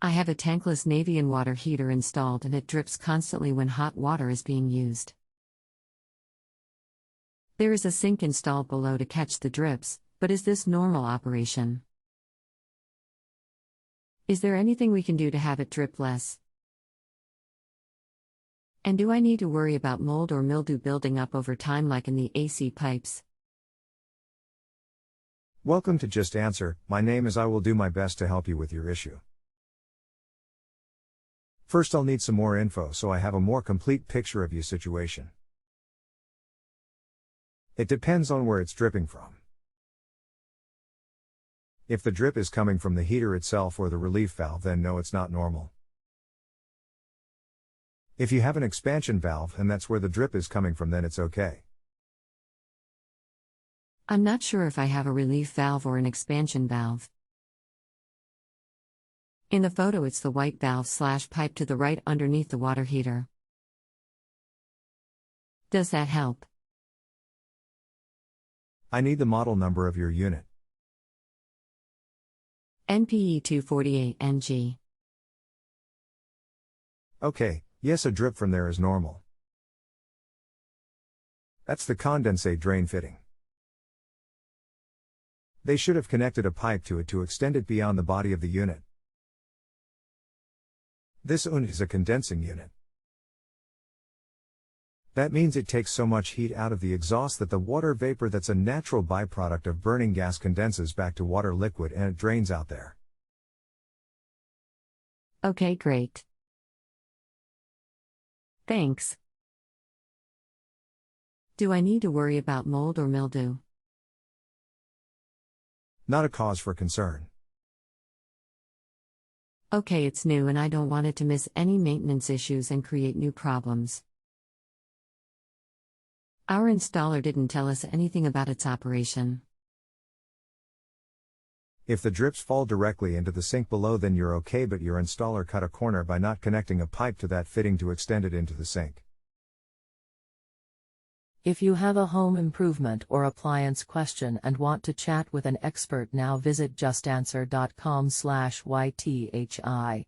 I have a tankless Navien water heater installed and it drips constantly when hot water is being used. There is a sink installed below to catch the drips, but is this normal operation? Is there anything we can do to have it drip less? And do I need to worry about mold or mildew building up over time like in the AC pipes? Welcome to Just Answer. My name is I will do my best to help you with your issue. First, I'll need some more info so I have a more complete picture of your situation. It depends on where it's dripping from. If the drip is coming from the heater itself or the relief valve, then no, it's not normal. If you have an expansion valve and that's where the drip is coming from, then it's okay. I'm not sure if I have a relief valve or an expansion valve. In the photo, it's the white valve/pipe to the right underneath the water heater. Does that help? I need the model number of your unit. NPE 248NG. Okay, yes, a drip from there is normal. That's the condensate drain fitting. They should have connected a pipe to it to extend it beyond the body of the unit. This unit is a condensing unit. That means it takes so much heat out of the exhaust that the water vapor that's a natural byproduct of burning gas condenses back to water liquid and it drains out there. Okay, great. Thanks. Do I need to worry about mold or mildew? Not a cause for concern. Okay, it's new and I don't want it to miss any maintenance issues and create new problems. Our installer didn't tell us anything about its operation. If the drips fall directly into the sink below, then you're okay, but your installer cut a corner by not connecting a pipe to that fitting to extend it into the sink. If you have a home improvement or appliance question and want to chat with an expert, now visit JustAnswer.com/YTHI.